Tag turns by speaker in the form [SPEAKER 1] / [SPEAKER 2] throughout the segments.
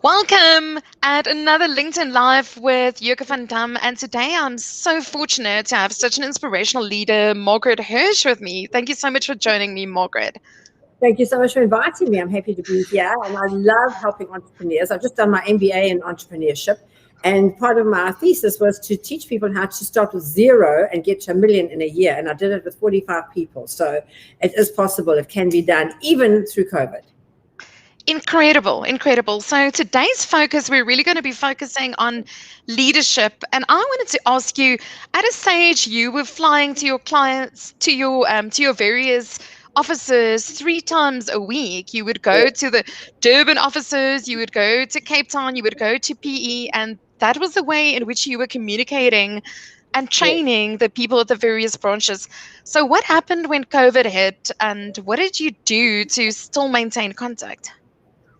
[SPEAKER 1] Welcome at another LinkedIn Live with Yoke van Dam. And today I'm so fortunate to have such an inspirational leader, Margaret Hirsch, with me. Thank you so much for joining me, Margaret.
[SPEAKER 2] Thank you so much for inviting me. I'm happy to be here, and I love helping entrepreneurs. I've just done my MBA in entrepreneurship, and part of my thesis was to teach people how to start with zero and get to $1 million in a year. And I did it with 45 people. So it is possible. It can be done even through COVID.
[SPEAKER 1] Incredible. So today's focus, we're really going to be focusing on leadership. And I wanted to ask you, at a stage you were flying to your clients, to your various offices 3 times a week. You would go to the Durban offices, you would go to Cape Town, you would go to PE, and that was the way in which you were communicating and training the people at the various branches. So what happened when COVID hit, and what did you do to still maintain contact?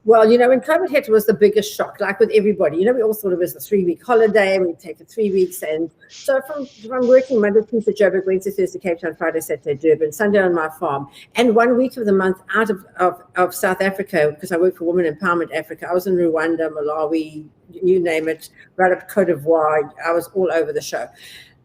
[SPEAKER 2] Well, when COVID hit, it was the biggest shock, like with everybody. We all thought it was a 3-week holiday. We'd take it 3 weeks. And so from working Monday, Tuesday, Joburg, Wednesday, Thursday, Cape Town, Friday, Saturday, Durban, Sunday on my farm, and 1 week of the month out of South Africa, because I work for Women Empowerment Africa. I was in Rwanda, Malawi, you name it, right up Cote d'Ivoire. I was all over the show.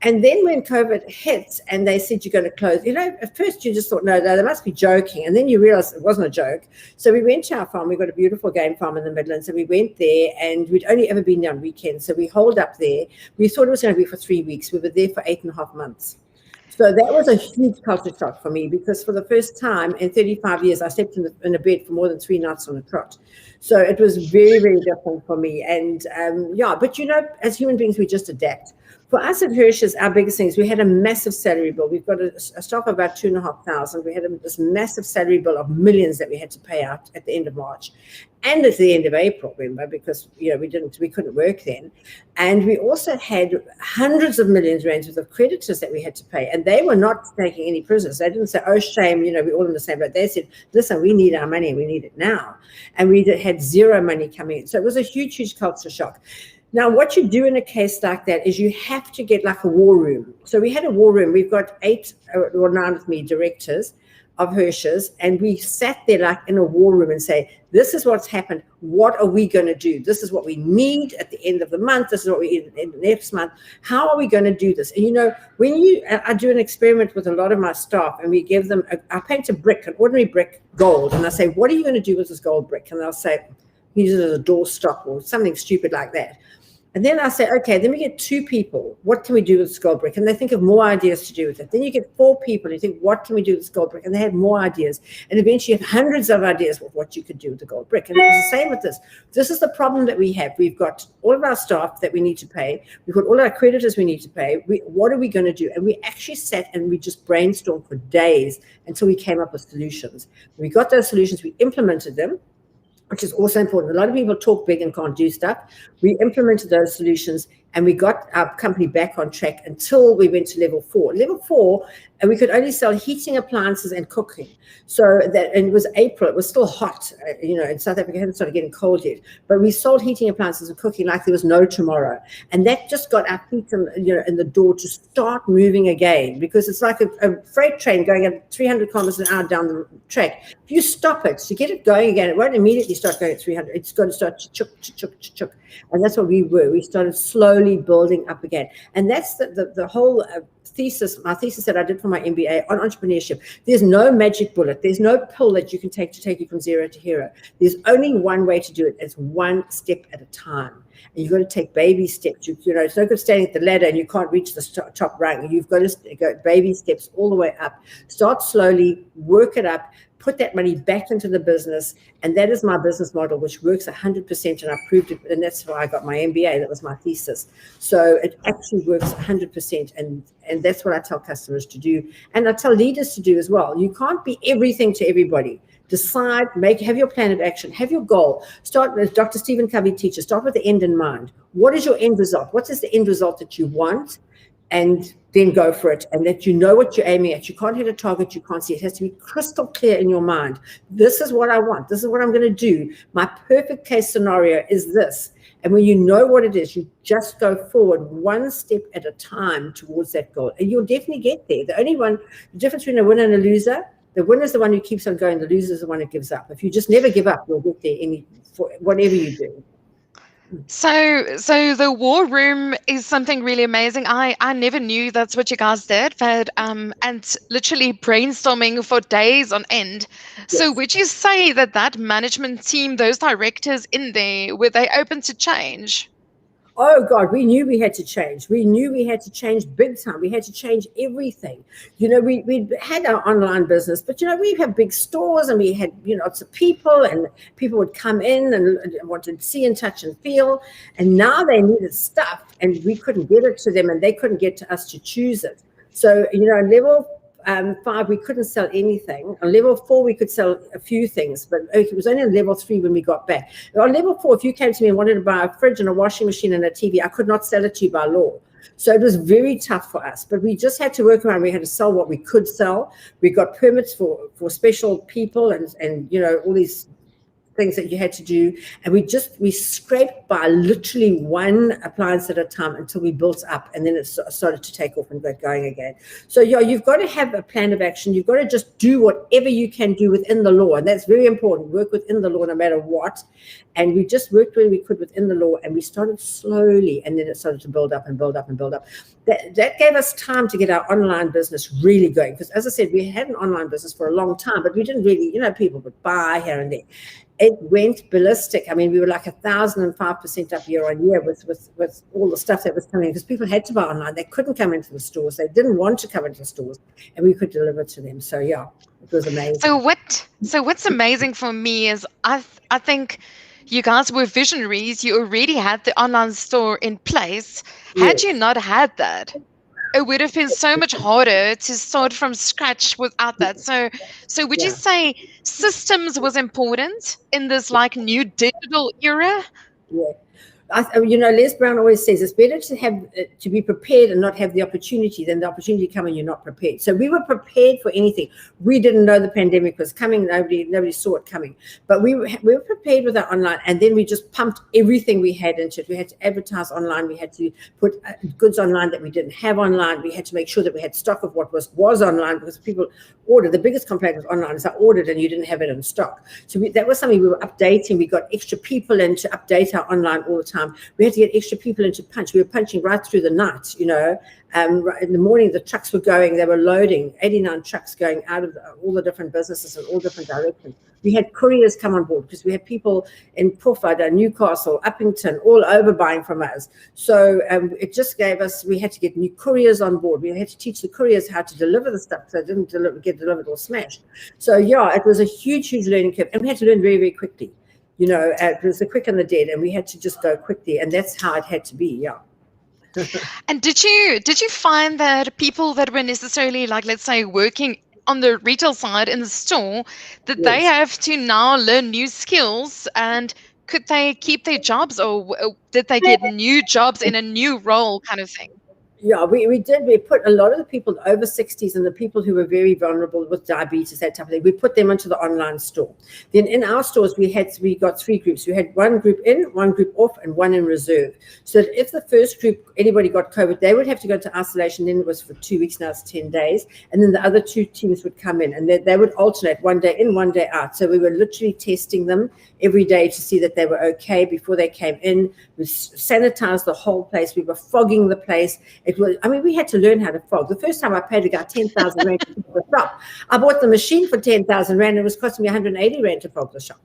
[SPEAKER 2] And then when COVID hit and they said you're going to close, at first you just thought, no, they must be joking. And then you realize it wasn't a joke. So we went to our farm. We've got a beautiful game farm in the Midlands. And we went there, and we'd only ever been there on weekends. So we holed up there. We thought it was going to be for 3 weeks. We were there for 8.5 months. So that was a huge culture shock for me, because for the first time in 35 years, I slept in a bed for more than 3 nights on a trot. So it was very, very different for me. And but as human beings, we just adapt. For us at Hirsch's, our biggest thing is we had a massive salary bill. We've got a staff of about 2,500. We had this massive salary bill of millions that we had to pay out at the end of March and at the end of April, remember, because we couldn't work then. And we also had hundreds of millions rands worth of creditors that we had to pay, and they were not taking any prisoners. They didn't say, oh, shame, we're all in the same boat. They said, listen, we need our money, we need it now. And we had zero money coming in. So it was a huge culture shock. Now, what you do in a case like that is you have to get like a war room. So we had a war room. We've got 8 or 9 with me directors of Hirsch's, and we sat there like in a war room and say, this is what's happened. What are we going to do? This is what we need at the end of the month. This is what we need in the next month. How are we going to do this? And when I do an experiment with a lot of my staff, and we give them, I paint a brick, an ordinary brick, gold. And I say, what are you going to do with this gold brick? And they'll say, use it as a doorstop or something stupid like that. And then I say, okay, then we get 2 people. What can we do with this gold brick? And they think of more ideas to do with it. Then you get 4 people. And you think, what can we do with this gold brick? And they have more ideas. And eventually you have hundreds of ideas of what you could do with the gold brick. And it was the same with this. This is the problem that we have. We've got all of our staff that we need to pay. We've got all our creditors we need to pay. What are we going to do? And we actually sat and we just brainstormed for days until we came up with solutions. When we got those solutions, we implemented them, which is also important. A lot of people talk big and can't do stuff. We implemented those solutions, and we got our company back on track until we went to level 4. Level 4, and we could only sell heating appliances and cooking. And it was April. It was still hot, in South Africa. It hadn't started getting cold yet. But we sold heating appliances and cooking like there was no tomorrow. And that just got our feet in the door to start moving again, because it's like a freight train going at 300 kilometers an hour down the track. If you stop it, to get it going again, it won't immediately start going at 300. It's got to start chuk. And that's what we were. We started slowly building up again. And that's the whole thesis, my thesis that I did for my MBA on entrepreneurship. There's no magic bullet. There's no pill that you can take to take you from zero to hero. There's only one way to do it. It's one step at a time. And you've got to take baby steps. It's no good standing at the ladder and you can't reach the top rung. You've got to go baby steps all the way up. Start slowly, work it up, put that money back into the business. And that is my business model, which works 100%. And I proved it. And that's why I got my MBA. That was my thesis. So it actually works 100%. And that's what I tell customers to do. And I tell leaders to do as well. You can't be everything to everybody. Decide, have your plan of action, have your goal. Start, as Dr. Stephen Covey teaches, start with the end in mind. What is your end result? What is the end result that you want? And then go for it, and that you know what you're aiming at. You can't hit a target you can't see. It has to be crystal clear in your mind. This is what I want. This is what I'm going to do. My perfect case scenario is this. And when you know what it is, you just go forward one step at a time towards that goal. And you'll definitely get there. The difference between a winner and a loser, The winner is the one who keeps on going. The loser is the one who gives up. If you just never give up, you'll get there for whatever you do.
[SPEAKER 1] So the war room is something really amazing. I never knew that's what you guys did, but and literally brainstorming for days on end. So
[SPEAKER 2] Yes.
[SPEAKER 1] would you say that management team, those directors in there, were they open to change?
[SPEAKER 2] Oh God, we knew we had to change. We knew we had to change big time. We had to change everything. We had our online business, but we have big stores and we had lots of people, and people would come in and wanted to see and touch and feel. And now they needed stuff, and we couldn't get it to them, and they couldn't get to us to choose it. So level 5, we couldn't sell anything. On level 4, we could sell a few things, but it was only on level 3 when we got back. On level 4, if you came to me and wanted to buy a fridge and a washing machine and a TV, I could not sell it to you by law. So it was very tough for us, but we just had to work around. We had to sell what we could sell. We got permits for special people and all these things that you had to do, and we scraped by literally one appliance at a time until we built up, and then it started to take off and get going again. So you've got to have a plan of action. You've got to just do whatever you can do within the law, and that's very important. Work within the law no matter what. And we just worked where we could within the law, and we started slowly, and then it started to build up and build up and build up. That gave us time to get our online business really going, because as I said, we had an online business for a long time, but we didn't really, people would buy here and there. It went ballistic. I mean, we were like 1,005% up year on year with all the stuff that was coming, because people had to buy online. They couldn't come into the stores. They didn't want to come into the stores, and we could deliver to them. So yeah, it was amazing.
[SPEAKER 1] So what's amazing for me is I think you guys were visionaries. You already had the online store in place. Had you not had that, it would have been so much harder to start from scratch without that. So would you say systems was important in this new digital era?
[SPEAKER 2] Yeah. Les Brown always says it's better to be prepared and not have the opportunity than the opportunity come and you're not prepared. So we were prepared for anything. We didn't know the pandemic was coming. Nobody saw it coming. But we were prepared with our online, and then we just pumped everything we had into it. We had to advertise online. We had to put goods online that we didn't have online. We had to make sure that we had stock of what was online, because people ordered. The biggest complaint was online is I ordered and you didn't have it in stock. So that was something we were updating. We got extra people in to update our online all the time. We had to get extra people in to punch. We were punching right through the night, in the morning, the trucks were going, they were loading, 89 trucks going out of all the different businesses in all different directions. We had couriers come on board, because we had people in Pofada, Newcastle, Uppington, all over buying from us. So it just gave us, we had to get new couriers on board. We had to teach the couriers how to deliver the stuff so it didn't get delivered or smashed. So yeah, it was a huge learning curve, and we had to learn very, very quickly. It was the quick and the dead, and we had to just go quickly, and that's how it had to be. Yeah.
[SPEAKER 1] And did you find that people that were necessarily, let's say, working on the retail side in the store, that they have to now learn new skills, and could they keep their jobs, or did they get new jobs in a new role kind of thing?
[SPEAKER 2] Yeah, we did. We put a lot of the people over 60s and the people who were very vulnerable with diabetes, that type of thing, we put them into the online store. Then in our stores, we got 3 groups. We had one group in, one group off, and one in reserve. So that if the first group, anybody got COVID, they would have to go to isolation. Then it was for 2 weeks, now it's 10 days. And then the other 2 teams would come in, and they would alternate, one day in, one day out. So we were literally testing them every day to see that they were okay before they came in. We sanitized the whole place. We were fogging the place. We had to learn how to fog. The first time I paid a guy 10,000 rand to fog the shop. I bought the machine for 10,000 rand. It was costing me 180 rand to fog the shop,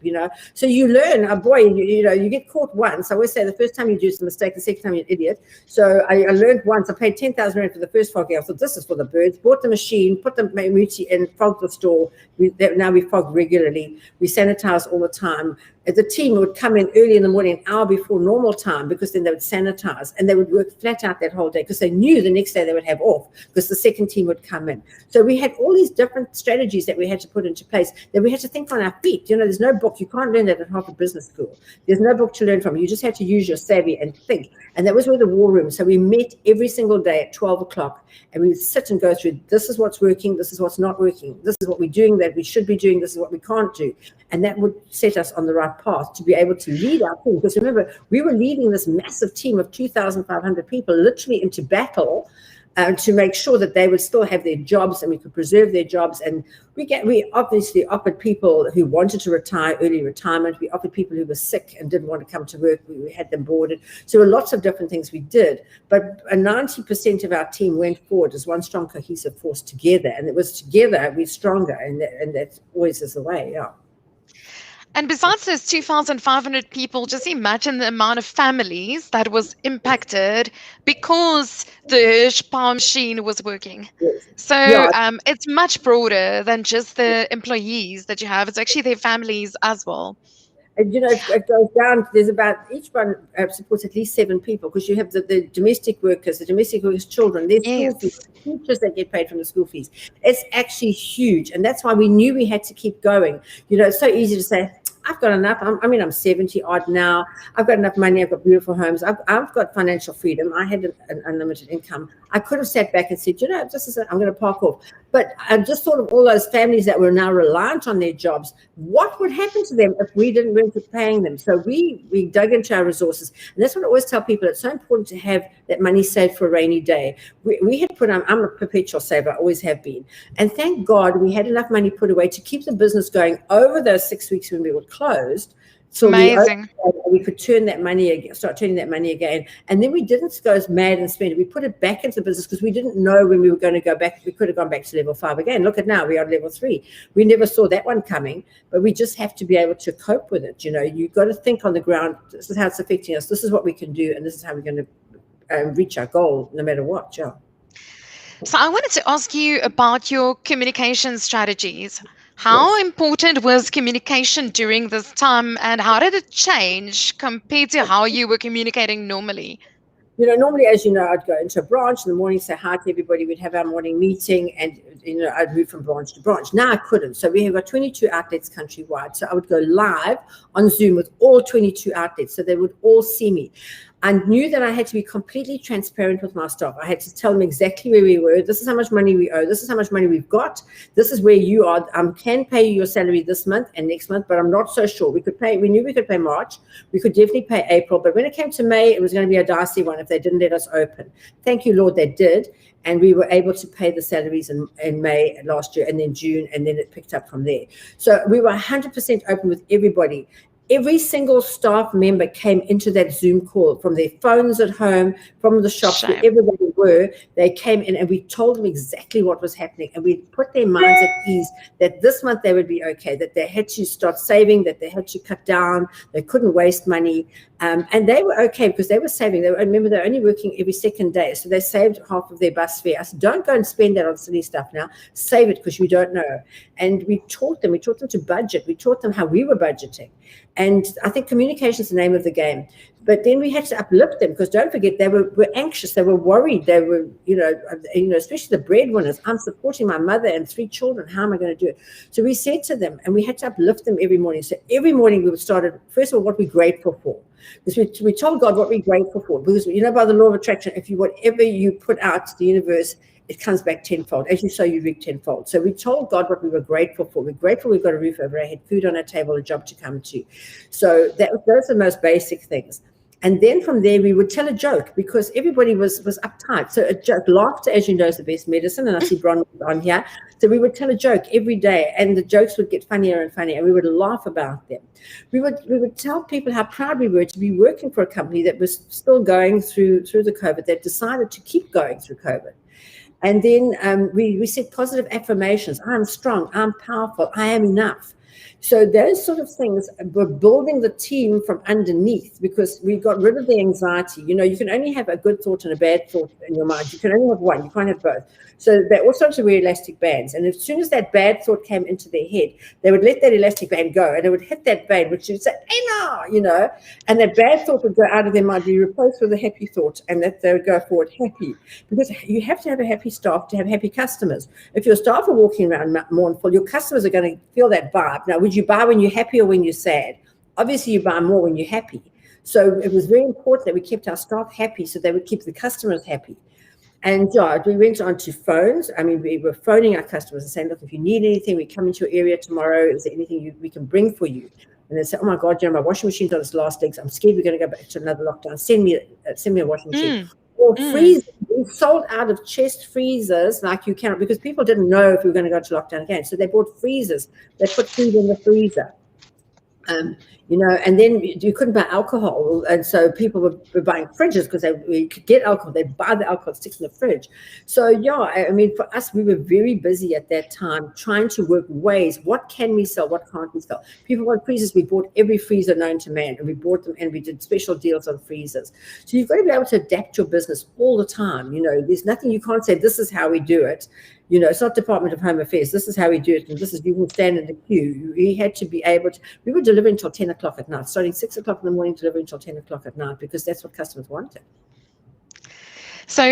[SPEAKER 2] So you learn, you get caught once. I always say the first time you do a mistake, the second time you're an idiot. So I learned once. I paid 10,000 rand for the first fogging. I thought, this is for the birds. Bought the machine, put the muti in, fogged the store. Now we fog regularly. We sanitize all the time. The team would come in early in the morning, an hour before normal time, because then they would sanitize, and they would work flat out that whole day, because they knew the next day they would have off, because the second team would come in. So we had all these different strategies that we had to put into place, that we had to think on our feet. There's no book. You can't learn that at Harvard Business School. There's no book to learn from. You just had to use your savvy and think. And that was where the war room. So we met every single day at 12 o'clock, and we would sit and go through, this is what's working, this is what's not working, this is what we're doing that we should be doing, this is what we can't do. And that would set us on the right path to be able to lead our team. Because remember, we were leading this massive team of 2,500 people literally into battle to make sure that they would still have their jobs and we could preserve their jobs. And we obviously offered people who wanted to retire early retirement. We offered people who were sick and didn't want to come to work. We had them boarded. So there were lots of different things we did. But 90% of our team went forward as one strong, cohesive force together. And it was together we're stronger. And that always is the way, yeah.
[SPEAKER 1] And besides those 2,500 people, just imagine the amount of families that was impacted because the Hirsch power machine was working.
[SPEAKER 2] Yes.
[SPEAKER 1] So it's much broader than just the employees that you have. It's actually their families as well.
[SPEAKER 2] And, it goes down. There's about, each one supports at least 7 people, because you have the domestic workers, children, their school fees, teachers that get paid from the school fees. It's actually huge. And that's why we knew we had to keep going. It's so easy to say, I've got enough. I'm 70 odd now. I've got enough money. I've got beautiful homes. I've got financial freedom. I had an unlimited income. I could have sat back and said, I'm going to park off. But I just thought of all those families that were now reliant on their jobs. What would happen to them if we weren't paying them? So we dug into our resources. And that's what I always tell people. It's so important to have that money saved for a rainy day. We had put on, I'm a perpetual saver, always have been. And thank God we had enough money put away to keep the business going over those 6 weeks when we were closed. So
[SPEAKER 1] amazing.
[SPEAKER 2] We could start turning that money again. And then we didn't go as mad and spend it. We put it back into the business because we didn't know when we were going to go back. We could have gone back to level 5 again. Look at now, we are at level 3. We never saw that one coming, but we just have to be able to cope with it. You've got to think on the ground, this is how it's affecting us. This is what we can do. And this is how we're going to reach our goal no matter what. Yeah.
[SPEAKER 1] So I wanted to ask you about your communication strategies. How important was communication during this time, and how did it change compared to how you were communicating normally?
[SPEAKER 2] Normally, as you know, I'd go into a branch in the morning, say hi to everybody. We'd have our morning meeting, and I'd move from branch to branch. Now I couldn't. So we have got 22 outlets countrywide. So I would go live on Zoom with all 22 outlets, so they would all see me. I knew that I had to be completely transparent with my staff. I had to tell them exactly where we were. This is how much money we owe. This is how much money we've got. This is where you are. I can pay you your salary this month and next month, but I'm not so sure. We knew we could pay March. We could definitely pay April. But when it came to May, it was going to be a dicey one if they didn't let us open. Thank you, Lord, they did. And we were able to pay the salaries in May last year, and then June, and then it picked up from there. So we were 100% open with everybody. Every single staff member came into that Zoom call from their phones at home, from the shops, wherever they were. They came in and we told them exactly what was happening. And we put their minds at ease that this month they would be okay, that they had to start saving, that they had to cut down, they couldn't waste money. And they were okay because they were saving. Remember, they're only working every second day. So they saved half of their bus fare. I said, don't go and spend that on silly stuff now. Save it because you don't know. And we taught them to budget. We taught them how we were budgeting. And I think communication is the name of the game. But then we had to uplift them because don't forget, they were anxious. They were worried. They were, especially the breadwinners. I'm supporting my mother and 3 children. How am I going to do it? So we said to them, and we had to uplift them every morning. So every morning we would start, first of all, what we're grateful for. Because we told God what we're grateful for. Because, by the law of attraction, whatever you put out to the universe, it comes back tenfold. As you sow, you reap tenfold. So we told God what we were grateful for. We're grateful we've got a roof over our head, food on our table, a job to come to. So those are the most basic things. And then from there, we would tell a joke because everybody was uptight. So a joke, laughter, as you know, is the best medicine. And I see Bron on here. So we would tell a joke every day, and the jokes would get funnier and funnier, and we would laugh about them. We would tell people how proud we were to be working for a company that was still going through the COVID, that decided to keep going through COVID. And then we said positive affirmations. I'm strong. I'm powerful. I am enough. So those sort of things were building the team from underneath because we got rid of the anxiety. You can only have a good thought and a bad thought in your mind. You can only have one. You can't have both. So they all started to wear elastic bands. And as soon as that bad thought came into their head, they would let that elastic band go and it would hit that band, which would say, hey, no, and that bad thought would go out of their mind, be replaced with a happy thought, and that they would go forward happy. Because you have to have a happy staff to have happy customers. If your staff are walking around mournful, your customers are going to feel that vibe. Now, would you buy when you're happy or when you're sad? Obviously, you buy more when you're happy. So it was very important that we kept our staff happy so they would keep the customers happy. And we went on to phones. We were phoning our customers and saying, look, if you need anything, we come into your area tomorrow. Is there anything we can bring for you? And they say, oh my God, my washing machine's on its last legs. I'm scared we're going to go back to another lockdown. Send me a washing machine. bought
[SPEAKER 1] Mm.
[SPEAKER 2] freezers. We sold out of chest freezers like you cannot, because people didn't know if we were going to go to lockdown again. So they bought freezers. They put food in the freezer. And then you couldn't buy alcohol, and so people were buying fridges because we could get alcohol. They buy the alcohol, it sticks in the fridge. So yeah, I mean, for us, we were very busy at that time trying to work ways. What can we sell? What can't we sell? People want freezers. We bought every freezer known to man, and we bought them, and we did special deals on freezers. So you've got to be able to adapt your business all the time. There's nothing you can't say. This is how we do it. It's not Department of Home Affairs. This is how we do it. And this is, you can stand in the queue. We had to be able to, we were delivering until 10 o'clock at night, starting 6 o'clock in the morning, delivering until 10 o'clock at night, because that's what customers wanted.
[SPEAKER 1] So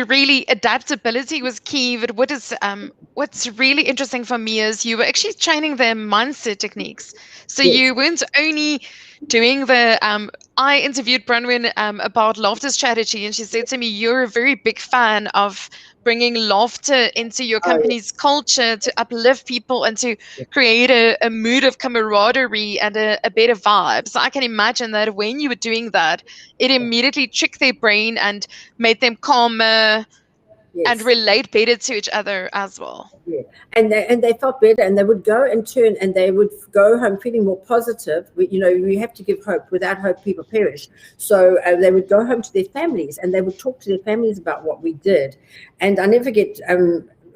[SPEAKER 1] really adaptability was key. But what's really interesting for me is you were actually training their mindset techniques. So
[SPEAKER 2] Yes.
[SPEAKER 1] you weren't only doing the I interviewed Bronwyn about laughter strategy, and she said to me, you're a very big fan of bringing laughter into your company's culture to uplift people and to create a mood of camaraderie and a better vibe. So I can imagine that when you were doing that, it immediately tricked their brain and made them calmer and relate better to each other as well.
[SPEAKER 2] Yeah. And they felt better, and they would go and turn, and they would go home feeling more positive. We have to give hope. Without hope, people perish. So they would go home to their families, and they would talk to their families about what we did. And I never forget,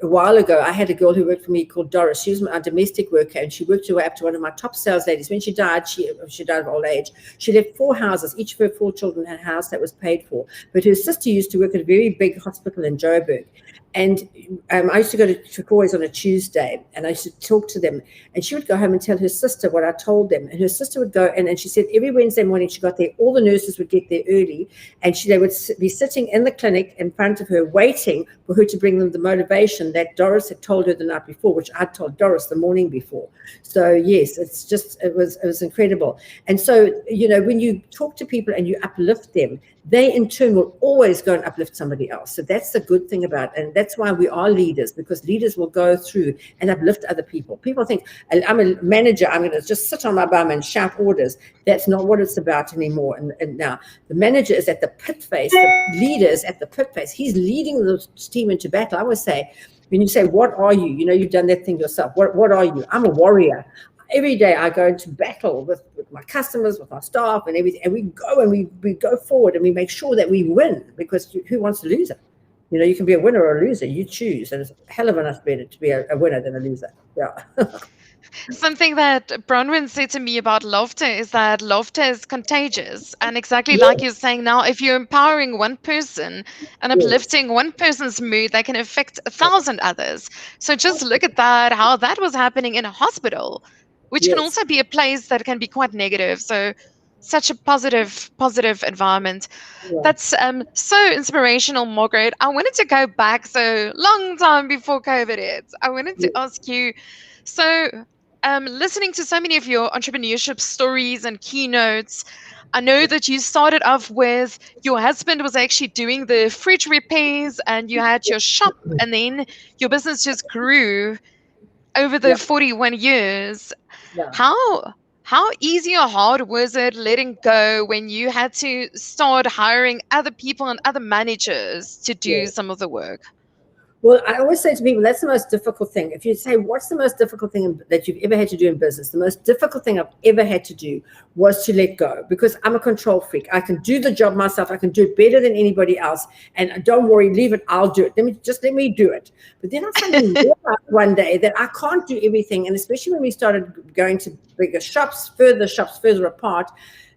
[SPEAKER 2] a while ago, I had a girl who worked for me called Doris. She was my domestic worker, and she worked her way up to one of my top sales ladies. When she died, she died of old age. She left 4 houses. Each of her 4 children had a house that was paid for. But her sister used to work at a very big hospital in Joburg. And I used to go to Turquoise on a Tuesday, and I used to talk to them. And she would go home and tell her sister what I told them. And her sister would go, and she said every Wednesday morning she got there, all the nurses would get there early, and they would be sitting in the clinic in front of her waiting for her to bring them the motivation that Doris had told her the night before, which I told Doris the morning before. So yes, it was incredible. And so, when you talk to people and you uplift them, they in turn will always go and uplift somebody else. So that's the good thing about it. And that's why we are leaders, because leaders will go through and uplift other people. People think, I'm a manager, I'm going to just sit on my bum and shout orders. That's not what it's about anymore. And now the manager is at the pit face, the leader is at the pit face. He's leading the team into battle. I always say, when you say, what are you? You've done that thing yourself. What are you? I'm a warrior. Every day I go into battle with my customers, with our staff and everything, and we go forward and we make sure that we win, because who wants to lose it? You can be a winner or a loser. You choose, and it's a hell of a lot better to be a winner than a loser. Yeah.
[SPEAKER 1] Something that Bronwyn said to me about laughter is that laughter is contagious. And exactly like you're saying now, if you're empowering one person and uplifting one person's mood, that can affect 1,000 others. So just look at that, how that was happening in a hospital, which can also be a place that can be quite negative. So such a positive environment. That's so inspirational, Margaret. I wanted to go back so long time before COVID hit. I wanted to ask you, so listening to so many of your entrepreneurship stories and keynotes, I know that you started off with your husband was actually doing the fridge repairs, and you had your shop, and then your business just grew over the 41 years. How easy or hard was it letting go when you had to start hiring other people and other managers to do some of the work?
[SPEAKER 2] Well, I always say to people, that's the most difficult thing. If you say, what's the most difficult thing that you've ever had to do in business? The most difficult thing I've ever had to do was to let go, because I'm a control freak. I can do the job myself. I can do it better than anybody else. And don't worry, leave it. I'll do it. Let me do it. But then I suddenly realized one day that I can't do everything. And especially when we started going to bigger shops, further apart,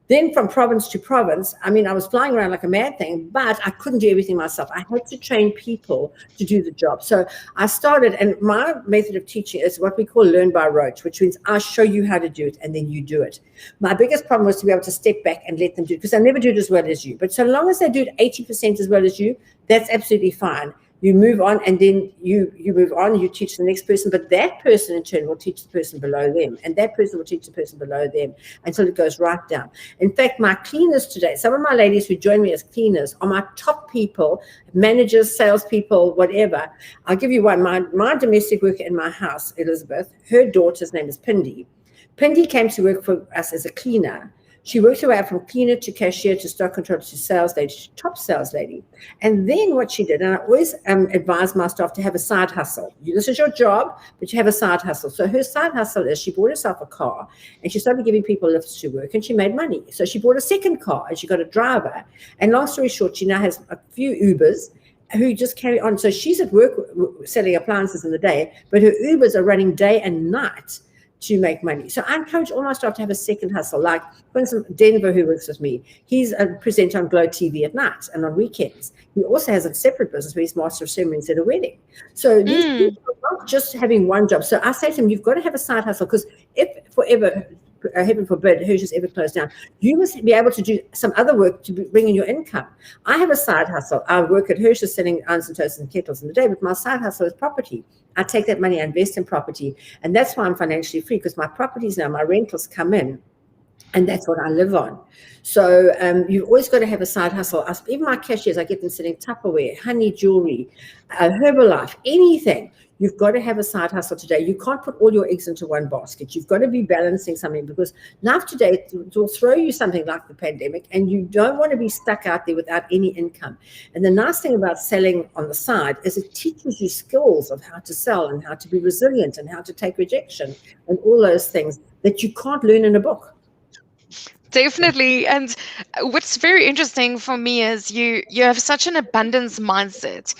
[SPEAKER 2] then from province to province, I was flying around like a mad thing, but I couldn't do everything myself. I had to train people to do the job. So I started, and my method of teaching is what we call learn by rote, which means I show you how to do it and then you do it. My biggest problem was to be able to step back and let them do it, because I never do it as well as you. But so long as they do it 80% as well as you, that's absolutely fine. You move on, and then you move on, you teach the next person, but that person in turn will teach the person below them, and that person will teach the person below them, until it goes right down. In fact, my cleaners today, some of my ladies who join me as cleaners are my top people, managers, salespeople, whatever. I'll give you one. My domestic worker in my house, Elizabeth, her daughter's name is Pindi. Pindi came to work for us as a cleaner, She worked her way up from cleaner to cashier to stock controller to sales lady to top sales lady. And then what she did, and I always advise my staff to have a side hustle. This is your job, but you have a side hustle. So her side hustle is she bought herself a car and she started giving people lifts to work and she made money. So she bought a second car and she got a driver. And long story short, she now has a few Ubers who just carry on. So she's at work selling appliances in the day, but her Ubers are running day and night to make money. So I encourage all my staff to have a second hustle. Like, for instance, Denver, who works with me, he's a presenter on Glow TV at night and on weekends. He also has a separate business where he's master of ceremonies at a wedding. So these people are not just having one job. So I say to them, you've got to have a side hustle, because if forever, heaven forbid, Hirsch is ever closed down, you must be able to do some other work to bring in your income. I have a side hustle. I work at Hirsch selling irons and toasters and kettles in the day, but my side hustle is property. I take that money, I invest in property, and that's why I'm financially free, because my properties now, my rentals come in, and that's what I live on. So you've always got to have a side hustle. Even my cashiers, I get them selling Tupperware, honey jewelry, Herbalife, anything. You've got to have a side hustle today. You can't put all your eggs into one basket. You've got to be balancing something, because life today will throw you something like the pandemic, and you don't want to be stuck out there without any income. And the nice thing about selling on the side is it teaches you skills of how to sell and how to be resilient and how to take rejection and all those things that you can't learn in a book.
[SPEAKER 1] Definitely. And what's very interesting for me is you have such an abundance mindset.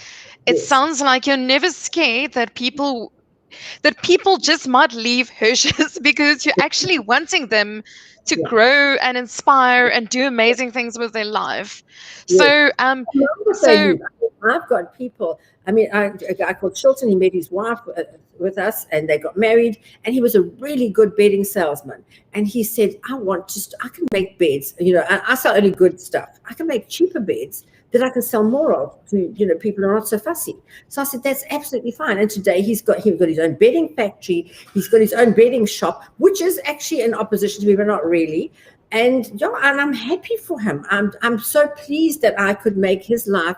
[SPEAKER 1] It sounds like you're never scared that people just might leave Hirsch's, because you're actually wanting them to grow and inspire and do amazing things with their life. So,
[SPEAKER 2] I've got people. I mean, a guy called Chilton, he met his wife with us and they got married, and he was a really good bedding salesman. And he said, I can make beds, I sell only good stuff. I can make cheaper beds that I can sell more of to, people who are not so fussy. So I said, that's absolutely fine. And today he's got his own bedding factory. He's got his own bedding shop, which is actually in opposition to me, but not really. And and I'm happy for him. I'm so pleased that I could make his life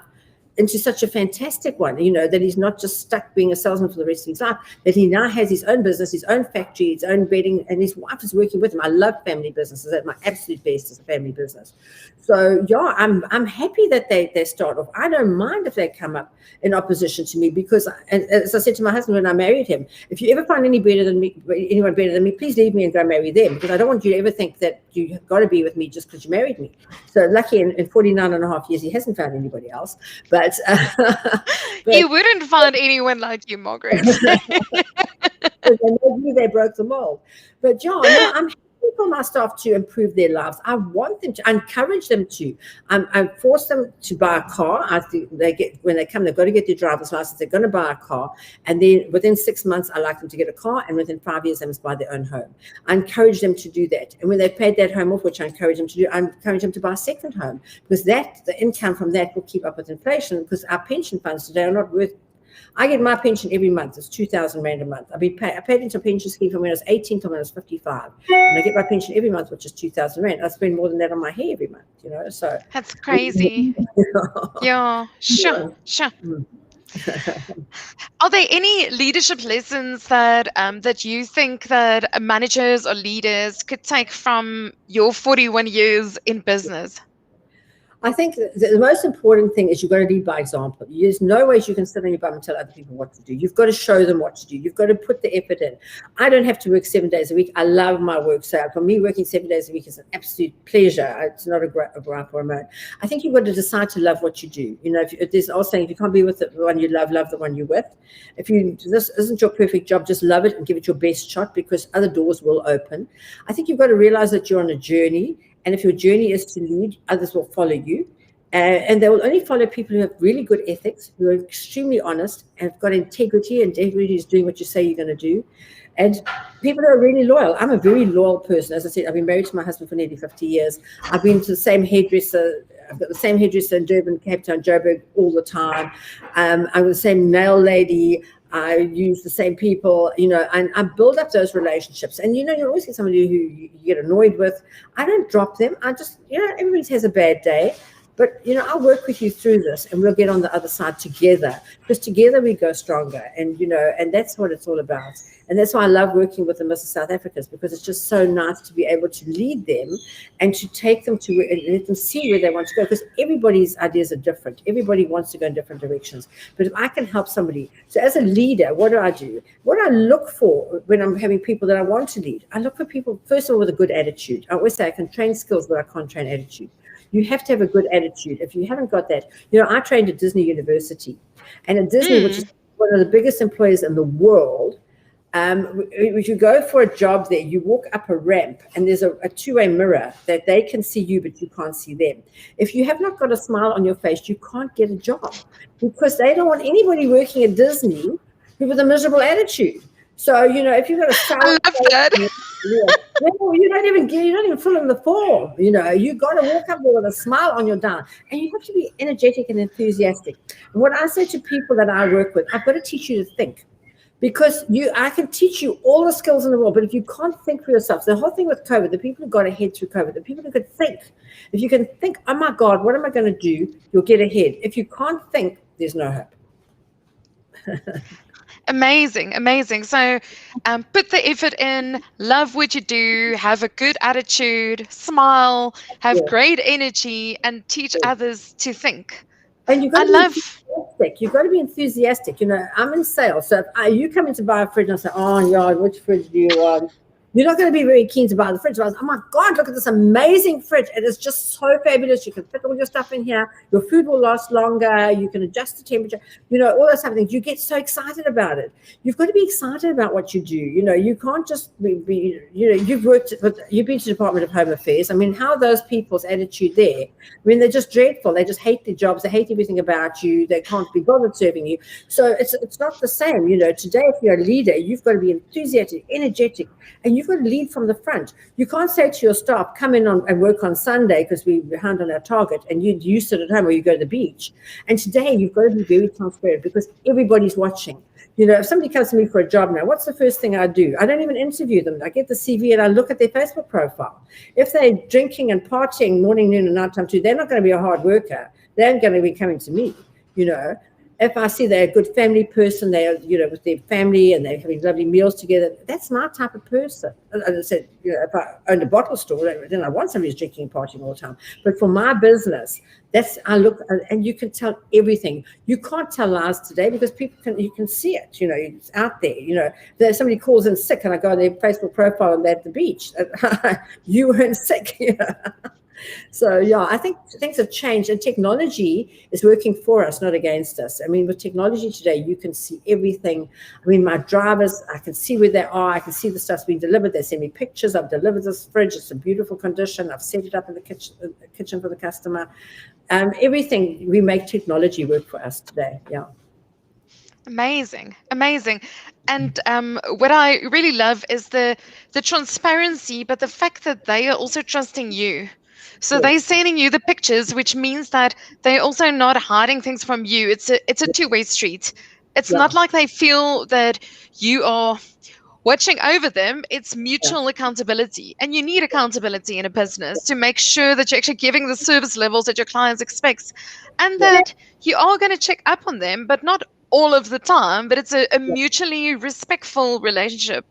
[SPEAKER 2] into such a fantastic one, that he's not just stuck being a salesman for the rest of his life, that he now has his own business, his own factory, his own bedding, and his wife is working with him. I love family businesses. At my absolute best is a family business. So I'm happy that they start off. I don't mind if they come up in opposition to me, because, and as I said to my husband when I married him, if you ever find anyone better than me, please leave me and go marry them, because I don't want you to ever think that you've got to be with me just because you married me. So lucky in 49 and a half years, he hasn't found anybody else. But
[SPEAKER 1] you wouldn't find anyone like you, Margaret.
[SPEAKER 2] Maybe they broke the mold. But I'm happy for my staff to improve their lives. I want them to, I encourage them to. I force them to buy a car. I think when they come, they've got to get their driver's license. They're going to buy a car, and then within 6 months, I like them to get a car, and within 5 years, they must buy their own home. I encourage them to do that, and when they've paid that home off, which I encourage them to do, I encourage them to buy a second home, because the income from that will keep up with inflation. Because our pension funds today are not worth. I get my pension every month. It's 2,000 Rand a month. I paid into a pension scheme from when I was 18 to when I was 55. And I get my pension every month, which is 2,000 Rand. I spend more than that on my hair every month, So
[SPEAKER 1] that's crazy. Yeah, sure. Are there any leadership lessons that you think that managers or leaders could take from your 41 years in business?
[SPEAKER 2] I think the most important thing is you've got to lead by example. There's no ways you can sit on your bum and tell other people what to do. You've got to show them what to do. You've got to put the effort in. I don't have to work 7 days a week. I love my work. So for me, working 7 days a week is an absolute pleasure. It's not a gripe or a moan. I think you've got to decide to love what you do. If there's also saying, if you can't be with the one you love the one you're with. If this isn't your perfect job, just love it and give it your best shot, because other doors will open. I think you've got to realize that you're on a journey. And if your journey is to lead, others will follow you. And they will only follow people who have really good ethics, who are extremely honest, and have got integrity. And integrity is doing what you say you're going to do. And people who are really loyal. I'm a very loyal person. As I said, I've been married to my husband for nearly 50 years. I've been to the same hairdresser. I've got the same hairdresser in Durban, Cape Town, Joburg all the time. I'm the same nail lady. I use the same people, and I build up those relationships. And, you always get somebody who you get annoyed with. I don't drop them. I just, everybody has a bad day. But, I'll work with you through this and we'll get on the other side together, because together we go stronger. And, and that's what it's all about. And that's why I love working with the Mrs. South Africans, because it's just so nice to be able to lead them and to take them to and let them see where they want to go, because everybody's ideas are different. Everybody wants to go in different directions. But if I can help somebody, so as a leader, what do? What I look for when I'm having people that I want to lead, I look for people, first of all, with a good attitude. I always say I can train skills, but I can't train attitude. You have to have a good attitude. If you haven't got that, I trained at Disney University, and at Disney, which is one of the biggest employers in the world, if you go for a job there, you walk up a ramp and there's a two-way mirror that they can see you, but you can't see them. If you have not got a smile on your face, you can't get a job, because they don't want anybody working at Disney with a miserable attitude. So, if you've got a sour,
[SPEAKER 1] I love that.
[SPEAKER 2] you don't even fill in the form. You got to walk up there with a smile on your down, and you have to be energetic and enthusiastic. And what I say to people that I work with, I've got to teach you to think. Because I can teach you all the skills in the world, but if you can't think for yourself, the whole thing with COVID, the people who got ahead through COVID, the people who could think, if you can think, oh my God, what am I going to do? You'll get ahead. If you can't think, there's no hope.
[SPEAKER 1] Amazing. So put the effort in, love what you do, have a good attitude, smile, have great energy, and teach others to think.
[SPEAKER 2] And you've got to be enthusiastic. I'm in sales. So if you come in to buy a fridge and I say, oh, yeah, which fridge do you want? You're not going to be very keen to buy the fridge. But oh my God, look at this amazing fridge. It is just so fabulous. You can fit all your stuff in here. Your food will last longer. You can adjust the temperature. All those type of things. You get so excited about it. You've got to be excited about what you do. You can't just be you've been to the Department of Home Affairs. I mean, how are those people's attitude there? I mean, they're just dreadful. They just hate their jobs. They hate everything about you. They can't be bothered serving you. So it's not the same. Today, if you're a leader, you've got to be enthusiastic, energetic, and you've got to lead from the front. You can't say to your staff, come in and work on Sunday because we're behind on our target, and you sit at home or you go to the beach. And today you've got to be very transparent, because everybody's watching. If somebody comes to me for a job now, what's the first thing I do? I don't even interview them. I get the CV and I look at their Facebook profile. If they're drinking and partying morning, noon, and night time too, they're not going to be a hard worker. They're going to be coming to me, If I see they're a good family person, they're, with their family and they're having lovely meals together, that's my type of person. As I said, if I owned a bottle store, then I want somebody who's drinking and partying all the time. But for my business, I look, and you can tell everything. You can't tell lies today, because you can see it, it's out there. If somebody calls in sick and I go on their Facebook profile and they're at the beach, you weren't sick, So, I think things have changed, and technology is working for us, not against us. I mean, with technology today, you can see everything. I mean, my drivers, I can see where they are. I can see the stuff's being delivered. They send me pictures. I've delivered this fridge. It's in beautiful condition. I've set it up in the kitchen for the customer. Everything, we make technology work for us today. Yeah.
[SPEAKER 1] Amazing. And what I really love is the transparency, but the fact that they are also trusting you. So they're sending you the pictures, which means that they're also not hiding things from you. It's a two-way street. It's not like they feel that you are watching over them. It's mutual accountability. And you need accountability in a business to make sure that you're actually giving the service levels that your clients expect, and that you are going to check up on them, but not all of the time. But it's a mutually respectful relationship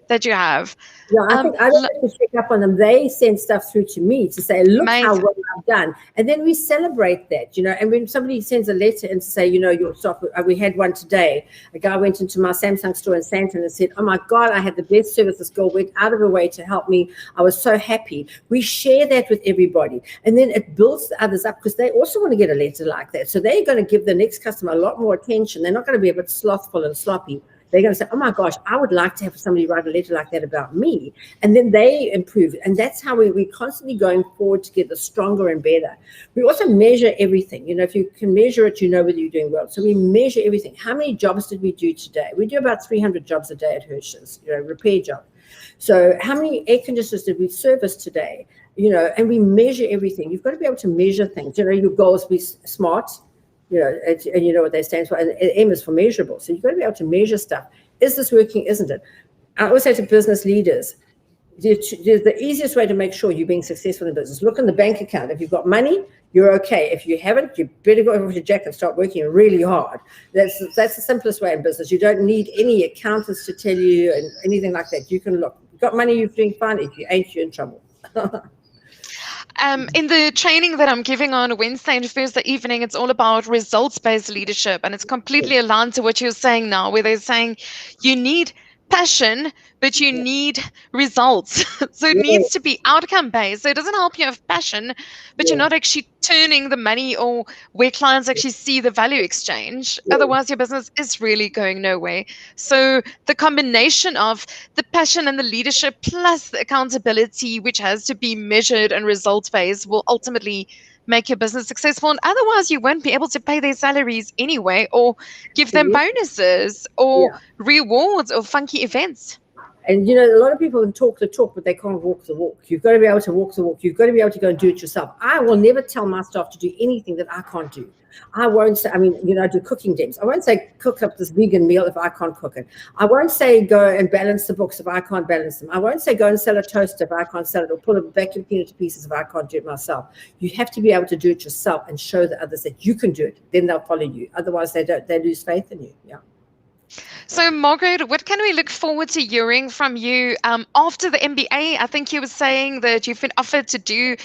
[SPEAKER 1] that you have.
[SPEAKER 2] Yeah, I think I don't have to check up on them. They send stuff through to me to say, look how well I've done. And then we celebrate that, And when somebody sends a letter and say, your stuff, we had one today. A guy went into my Samsung store in Sandton and said, oh my God, I had the best service. This girl went out of her way to help me. I was so happy. We share that with everybody. And then it builds the others up, because they also want to get a letter like that. So they're going to give the next customer a lot more attention. They're not going to be a bit slothful and sloppy. They're going to say, oh my gosh, I would like to have somebody write a letter like that about me. And then they improve. And that's how we're constantly going forward to get the stronger and better. We also measure everything. If you can measure it, whether you're doing well. So we measure everything. How many jobs did we do today? We do about 300 jobs a day at Hirsch's, repair jobs. So how many air conditioners did we service today? And we measure everything. You've got to be able to measure things. Your goals be smart. And you know what that stands for. And M is for measurable. So you've got to be able to measure stuff. Is this working? Isn't it? I always say to business leaders, the easiest way to make sure you're being successful in business. Look in the bank account. If you've got money, you're okay. If you haven't, you better go over to Jack and start working really hard. That's the simplest way in business. You don't need any accountants to tell you and anything like that. You can look. You've got money, you're doing fine. If you ain't, you're in trouble.
[SPEAKER 1] In the training that I'm giving on Wednesday and Thursday evening, it's all about results-based leadership. And it's completely aligned to what you're saying now, where they're saying you need passion, but you need results. So it needs to be outcome-based. So it doesn't help you have passion, but you're not actually turning the money or where clients actually see the value exchange. Otherwise, your business is really going nowhere. So the combination of the passion and the leadership plus the accountability, which has to be measured and results-based, will ultimately make your business successful. And otherwise, you won't be able to pay their salaries anyway, or give them bonuses or rewards or funky events.
[SPEAKER 2] And, you know, a lot of people can talk the talk, but they can't walk the walk. You've got to be able to walk the walk. You've got to be able to go and do it yourself. I will never tell my staff to do anything that I can't do. I won't say, I mean, you know, I do cooking demos. I won't say cook up this vegan meal if I can't cook it. I won't say go and balance the books if I can't balance them. I won't say go and sell a toaster if I can't sell it, or pull a vacuum cleaner to pieces if I can't do it myself. You have to be able to do it yourself and show the others that you can do it. Then they'll follow you. Otherwise, they lose faith in you. Yeah.
[SPEAKER 1] So, Margaret, what can we look forward to hearing from you after the MBA? I think you were saying that you've been offered to do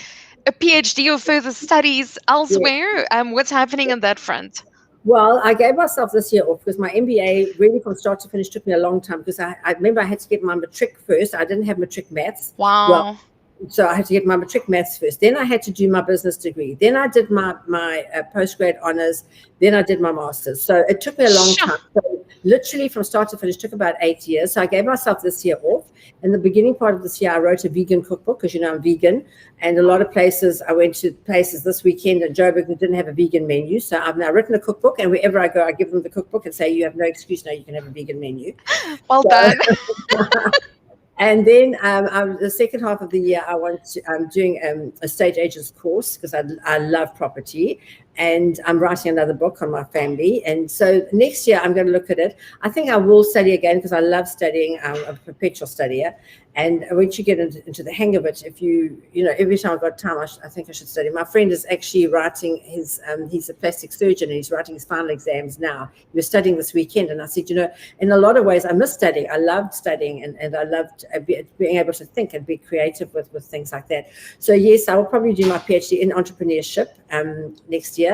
[SPEAKER 1] a PhD or further studies elsewhere. What's happening on that front?
[SPEAKER 2] Well, I gave myself this year off because my MBA really from start to finish took me a long time, because I remember I had to get my matric first. I didn't have matric maths.
[SPEAKER 1] Wow.
[SPEAKER 2] Well, so I had to get my matric maths first. Then I had to do my business degree. Then I did my postgrad honors. Then I did my master's. So it took me a long time. So literally from start to finish took about 8 years. So I gave myself this year off. In the beginning part of this year, I wrote a vegan cookbook, because, you know, I'm vegan. And a lot of places, I went to places this weekend in Joburg that didn't have a vegan menu. So I've now written a cookbook, and wherever I go, I give them the cookbook and say, you have no excuse now, you can have a vegan menu.
[SPEAKER 1] Well done.
[SPEAKER 2] And then the second half of the year, I'm doing a estate agent's course, because I love property, and I'm writing another book on my family. And so next year I'm going to look at it. I think I will study again, because I love studying. I'm a perpetual studier. And once you get into the hang of it, if you know, every time I've got time, I think I should study. My friend is actually writing his, he's a plastic surgeon, and he's writing his final exams now. He was studying this weekend, and I said, you know, in a lot of ways, I miss studying. I loved studying, and I loved being able to think and be creative with things like that. So yes, I will probably do my PhD in entrepreneurship next year.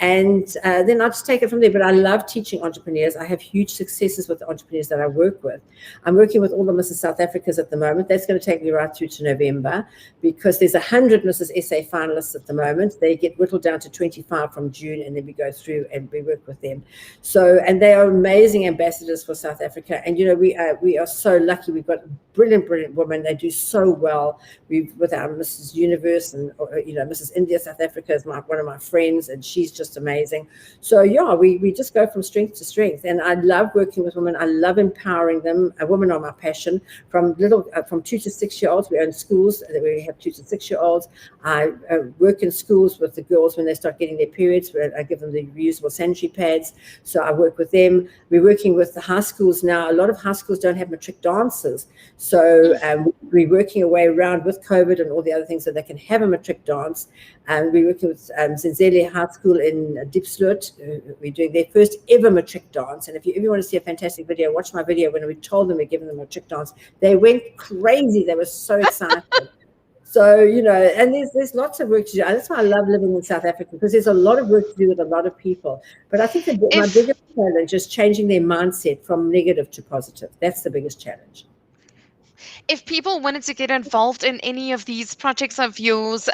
[SPEAKER 2] And then I'll just take it from there. But I love teaching entrepreneurs. I have huge successes with the entrepreneurs that I work with. I'm working with all the Mrs. South Africas at the moment. That's going to take me right through to November, because there's 100 Mrs. SA finalists at the moment. They get whittled down to 25 from June, and then we go through and we work with them. So, and they are amazing ambassadors for South Africa. And, you know, we are so lucky. We've got brilliant women. They do so well. With our Mrs. Universe, and, you know, Mrs. India South Africa is one of my friends, and she's just amazing. So yeah, we just go from strength to strength, and I love working with women. I love empowering them. Women are my passion. From 2 to 6 year olds, we own schools. We have 2 to 6 year olds. I work in schools with the girls when they start getting their periods. Where I give them the reusable sanitary pads. So I work with them. We're working with the high schools now. A lot of high schools don't have matric dancers, so we're working our way around with COVID and all the other things so they can have a matric dance. And we're working with Zenzele High School in Diepsloot. We're doing their first ever matric dance. And if you ever want to see a fantastic video, watch my video when we told them we're giving them a matric dance. They went crazy. They were so excited. So, you know, and there's lots of work to do. And that's why I love living in South Africa, because there's a lot of work to do with a lot of people. But I think my biggest challenge is changing their mindset from negative to positive. That's the biggest challenge.
[SPEAKER 1] If people wanted to get involved in any of these projects of yours,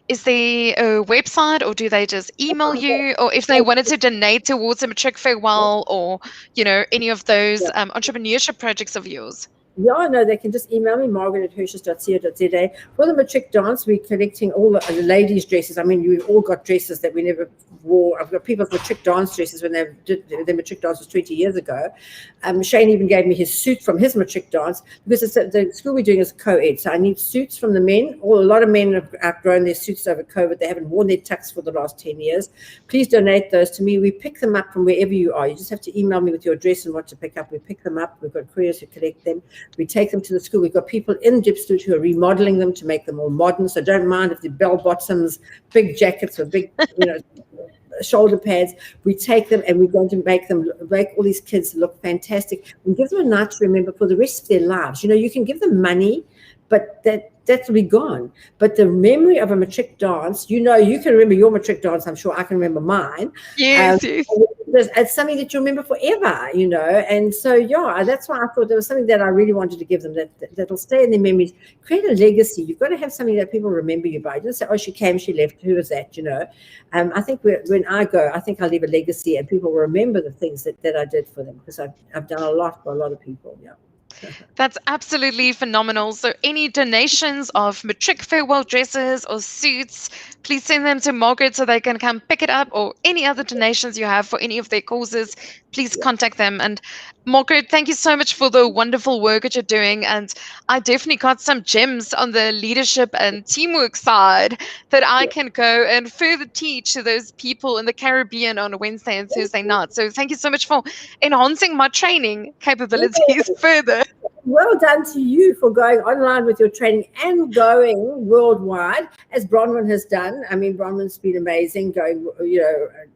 [SPEAKER 1] is there a website, or do they just email you? Or if they wanted to donate towards a matric farewell, or, you know, any of those entrepreneurship projects of yours?
[SPEAKER 2] Yeah, no, they can just email me, margaret@hirsch.co.za. For the matric dance, we're collecting all the ladies' dresses. I mean, we've all got dresses that we never wore. I've got people's matric dance dresses when they did their matric dance was 20 years ago. Shane even gave me his suit from his matric dance, because the school we're doing is co-ed. So I need suits from the men. A lot of men have outgrown their suits over COVID. They haven't worn their tux for the last 10 years. Please donate those to me. We pick them up from wherever you are. You just have to email me with your address and what to pick up. We pick them up. We've got couriers who collect them. We take them to the school. We've got people in Dipstoot who are remodeling them to make them more modern. So don't mind if the bell bottoms, big jackets with big, shoulder pads. We take them and we're going to make all these kids look fantastic and give them a night to remember for the rest of their lives. You can give them money, but that'll be gone. But the memory of a matric dance, you can remember your matric dance. I'm sure I can remember mine.
[SPEAKER 1] Yes.
[SPEAKER 2] It's something that you remember forever, And so, that's why I thought there was something that I really wanted to give them that'll stay in their memories. Create a legacy. You've got to have something that people remember you by. You don't say, oh, she came, she left. Who was that? I think when I go, I think I'll leave a legacy and people will remember the things that I did for them because I've done a lot for a lot of people. Yeah.
[SPEAKER 1] That's absolutely phenomenal. So any donations of matric farewell dresses or suits, please send them to Margaret so they can come pick it up, or any other donations you have for any of their causes, please contact them. And Margaret, thank you so much for the wonderful work that you're doing. And I definitely got some gems on the leadership and teamwork side that I can go and further teach to those people in the Caribbean on a Wednesday and Thursday night. So thank you so much for enhancing my training capabilities further.
[SPEAKER 2] Well done to you for going online with your training and going worldwide, as Bronwyn has done. I mean, Bronwyn's been amazing going,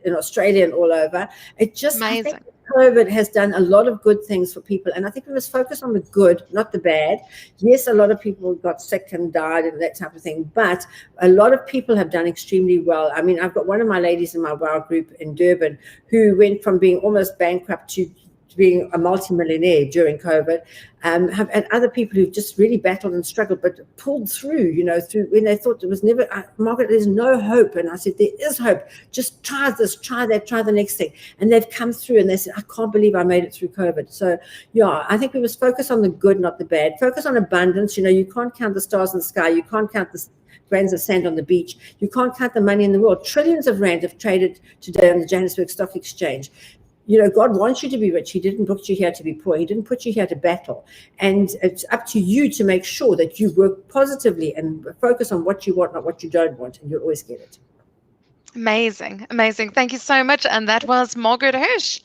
[SPEAKER 2] in Australia and all over. It just,
[SPEAKER 1] amazing.
[SPEAKER 2] I think COVID has done a lot of good things for people. And I think we must focus on the good, not the bad. Yes, a lot of people got sick and died and that type of thing, but a lot of people have done extremely well. I mean, I've got one of my ladies in my WOW group in Durban who went from being almost bankrupt to being a multimillionaire during COVID, and other people who've just really battled and struggled, but pulled through, through when they thought there was never, Margaret, there's no hope. And I said, there is hope. Just try this, try that, try the next thing. And they've come through and they said, I can't believe I made it through COVID. So, I think we must focus on the good, not the bad. Focus on abundance. You can't count the stars in the sky. You can't count the grains of sand on the beach. You can't count the money in the world. Trillions of rand have traded today on the Johannesburg Stock Exchange. God wants you to be rich. He didn't put you here to be poor. He didn't put you here to battle. And it's up to you to make sure that you work positively and focus on what you want, not what you don't want, and you'll always get it.
[SPEAKER 1] Amazing. Amazing. Thank you so much. And that was Margaret Hirsch.